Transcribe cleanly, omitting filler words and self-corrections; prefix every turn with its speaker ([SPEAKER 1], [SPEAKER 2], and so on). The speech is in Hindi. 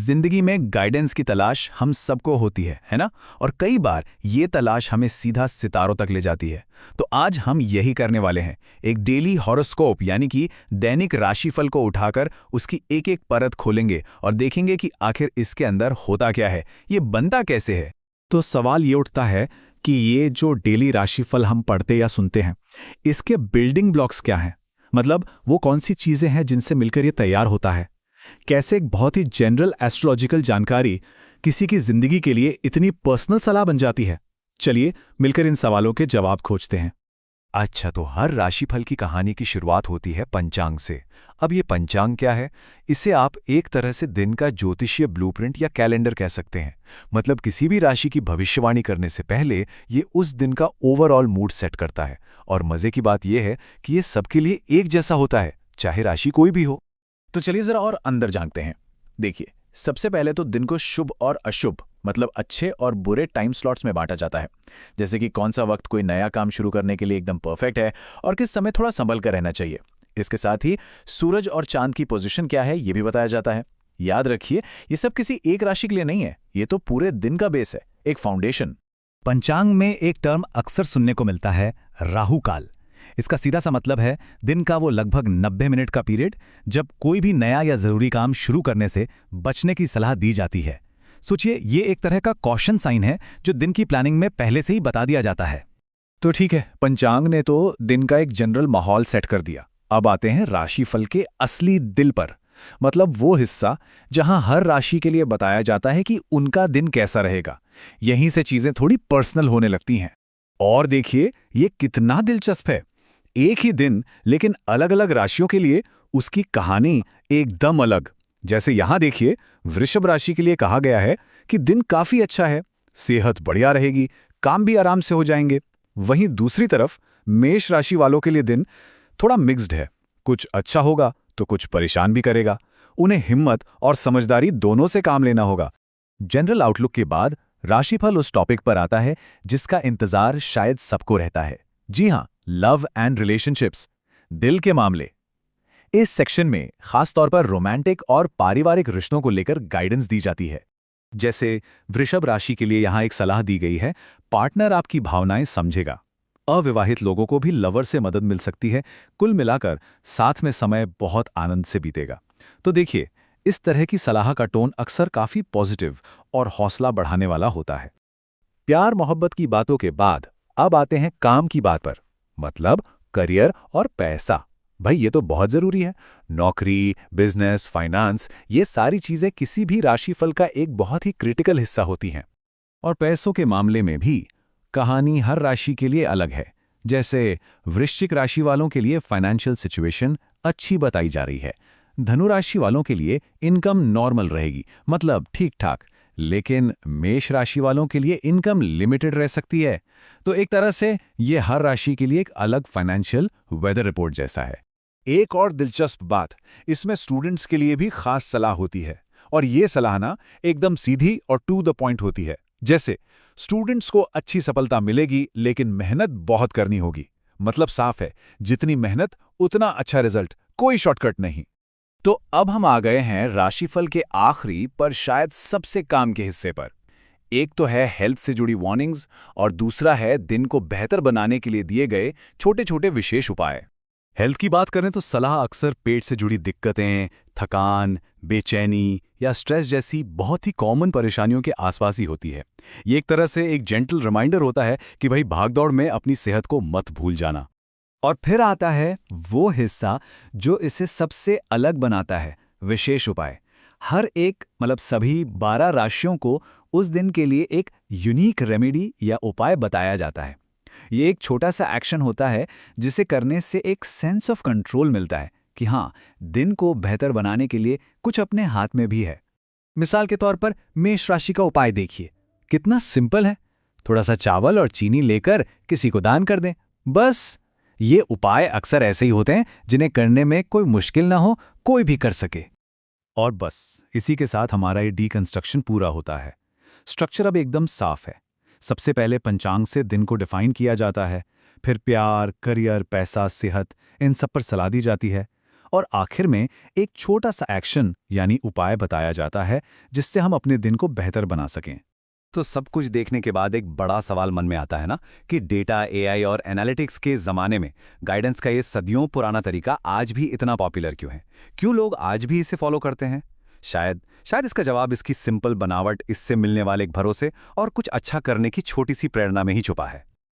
[SPEAKER 1] जिंदगी में गाइडेंस की तलाश हम सबको होती है ना? और कई बार ये तलाश हमें सीधा सितारों तक ले जाती है। तो आज हम यही करने वाले हैं, एक डेली हॉरोस्कोप यानी कि दैनिक राशिफल को उठाकर उसकी एक एक परत खोलेंगे और देखेंगे कि आखिर इसके अंदर होता क्या है, ये बनता कैसे है।
[SPEAKER 2] तो सवाल ये उठता है कि ये जो डेली राशिफल हम पढ़ते या सुनते हैं, इसके बिल्डिंग ब्लॉक्स क्या हैं? मतलब वो कौन सी चीज़ें हैं जिनसे मिलकर ये तैयार होता है? कैसे एक बहुत ही जनरल एस्ट्रोलॉजिकल जानकारी किसी की जिंदगी के लिए इतनी पर्सनल सलाह बन जाती है? चलिए मिलकर इन सवालों के जवाब खोजते हैं।
[SPEAKER 3] अच्छा, तो हर राशिफल की कहानी की शुरुआत होती है पंचांग से। अब ये पंचांग क्या है? इसे आप एक तरह से दिन का ज्योतिषीय ब्लूप्रिंट या कैलेंडर कह सकते हैं। मतलब किसी भी राशि की भविष्यवाणी करने से पहले ये उस दिन का ओवरऑल मूड सेट करता है। और मजे की बात यह है कि ये सबके लिए एक जैसा होता है, चाहे राशि कोई भी हो।
[SPEAKER 1] तो चलिए जरा और अंदर जानते हैं। देखिए, सबसे पहले तो दिन को शुभ और अशुभ मतलब अच्छे और बुरे टाइम स्लॉट्स में बांटा जाता है। जैसे कि कौन सा वक्त कोई नया काम शुरू करने के लिए एकदम परफेक्ट है और किस समय थोड़ा संभल कर रहना चाहिए। इसके साथ ही सूरज और चांद की पोजीशन क्या है ये भी बताया जाता है। याद रखिए, ये सब किसी एक राशि के लिए नहीं है, ये तो पूरे दिन का बेस है, एक फाउंडेशन।
[SPEAKER 2] पंचांग में एक टर्म अक्सर सुनने को मिलता है, राहु काल। इसका सीधा सा मतलब है दिन का वो लगभग 90 मिनट का पीरियड जब कोई भी नया या जरूरी काम शुरू करने से बचने की सलाह दी जाती है। सोचिए, ये एक तरह का कॉशन साइन है जो दिन की प्लानिंग में पहले से ही बता दिया जाता है।
[SPEAKER 1] तो ठीक है, पंचांग ने तो दिन का एक जनरल माहौल सेट कर दिया। अब आते हैं राशिफल के असली दिल पर, मतलब वो हिस्सा जहां हर राशि के लिए बताया जाता है कि उनका दिन कैसा रहेगा। यहीं से चीजें थोड़ी पर्सनल होने लगती हैं। और देखिए, ये कितना दिलचस्प है। एक ही दिन लेकिन अलग अलग राशियों के लिए उसकी कहानी एकदम अलग। जैसे यहां देखिए, वृषभ राशि के लिए कहा गया है कि दिन काफी अच्छा है, सेहत बढ़िया रहेगी, काम भी आराम से हो जाएंगे। वहीं दूसरी तरफ मेष राशि वालों के लिए दिन थोड़ा मिक्स्ड है, कुछ अच्छा होगा तो कुछ परेशान भी करेगा। उन्हें हिम्मत और समझदारी दोनों से काम लेना होगा।
[SPEAKER 2] जनरल आउटलुक के बाद राशिफल उस टॉपिक पर आता है जिसका इंतजार शायद सबको रहता है। जी हां, लव एंड रिलेशनशिप्स, दिल के मामले। इस सेक्शन में खासतौर पर रोमांटिक और पारिवारिक रिश्तों को लेकर गाइडेंस दी जाती है। जैसे वृषभ राशि के लिए यहां एक सलाह दी गई है, पार्टनर आपकी भावनाएं समझेगा। अविवाहित लोगों को भी लवर से मदद मिल सकती है। कुल मिलाकर साथ में समय बहुत आनंद से बीतेगा। तो देखिए, इस तरह की सलाह का टोन अक्सर काफी पॉजिटिव और हौसला बढ़ाने वाला होता है। प्यार मोहब्बत की बातों के बाद अब आते हैं काम की बात पर, मतलब करियर और पैसा। भाई, ये तो बहुत जरूरी है। नौकरी, बिजनेस, फाइनेंस, ये सारी चीजें किसी भी राशिफल का एक बहुत ही क्रिटिकल हिस्सा होती हैं। और पैसों के मामले में भी कहानी हर राशि के लिए अलग है। जैसे वृश्चिक राशि वालों के लिए फाइनेंशियल सिचुएशन अच्छी बताई जा रही है। धनु राशि वालों के लिए इनकम नॉर्मल रहेगी, मतलब ठीक ठाक। लेकिन मेष राशि वालों के लिए इनकम लिमिटेड रह सकती है। तो एक तरह से ये हर राशि के लिए एक अलग फाइनेंशियल वेदर रिपोर्ट जैसा है।
[SPEAKER 4] एक और दिलचस्प बात, इसमें स्टूडेंट्स के लिए भी खास सलाह होती है। और ये सलाह ना एकदम सीधी और टू द पॉइंट होती है। जैसे स्टूडेंट्स को अच्छी सफलता मिलेगी लेकिन मेहनत बहुत करनी होगी। मतलब साफ है, जितनी मेहनत उतना अच्छा रिजल्ट, कोई शॉर्टकट नहीं।
[SPEAKER 1] तो अब हम आ गए हैं राशिफल के आखिरी पर शायद सबसे काम के हिस्से पर। एक तो है हेल्थ से जुड़ी वार्निंग्स और दूसरा है दिन को बेहतर बनाने के लिए दिए गए छोटे छोटे विशेष उपाय।
[SPEAKER 2] हेल्थ की बात करें तो सलाह अक्सर पेट से जुड़ी दिक्कतें, थकान, बेचैनी या स्ट्रेस जैसी बहुत ही कॉमन परेशानियों के आसपास ही होती है। ये एक तरह से एक जेंटल रिमाइंडर होता है कि भाई भागदौड़ में अपनी सेहत को मत भूल जाना। और फिर आता है वो हिस्सा जो इसे सबसे अलग बनाता है, विशेष उपाय। हर एक मतलब सभी 12 राशियों को उस दिन के लिए एक यूनिक रेमेडी या उपाय बताया जाता है। ये एक छोटा सा एक्शन होता है जिसे करने से एक सेंस ऑफ कंट्रोल मिलता है कि हाँ, दिन को बेहतर बनाने के लिए कुछ अपने हाथ में भी है। मिसाल के तौर पर मेष राशि का उपाय देखिए, कितना सिंपल है। थोड़ा सा चावल और चीनी लेकर किसी को दान कर दें, बस। ये उपाय अक्सर ऐसे ही होते हैं जिन्हें करने में कोई मुश्किल ना हो, कोई भी कर सके। और बस इसी के साथ हमारा ये डीकंस्ट्रक्शन पूरा होता है। स्ट्रक्चर अब एकदम साफ है। सबसे पहले पंचांग से दिन को डिफाइन किया जाता है, फिर प्यार, करियर, पैसा, सेहत, इन सब पर सलाह दी जाती है।
[SPEAKER 1] और आखिर में एक छोटा सा एक्शन यानी उपाय बताया जाता है जिससे हम अपने दिन को बेहतर बना सकें।
[SPEAKER 3] तो सब कुछ देखने के बाद एक बड़ा सवाल मन में आता है ना कि डेटा, एआई और एनालिटिक्स के ज़माने में गाइडेंस का ये सदियों पुराना तरीका आज भी इतना पॉपुलर क्यों है? क्यों लोग आज भी इसे फॉलो करते हैं? शायद इसका जवाब इसकी सिंपल बनावट, इससे मिलने वाले एक भरोसे और कुछ अच्छा करने की छोटी सी प्रेरणा में ही छुपा है।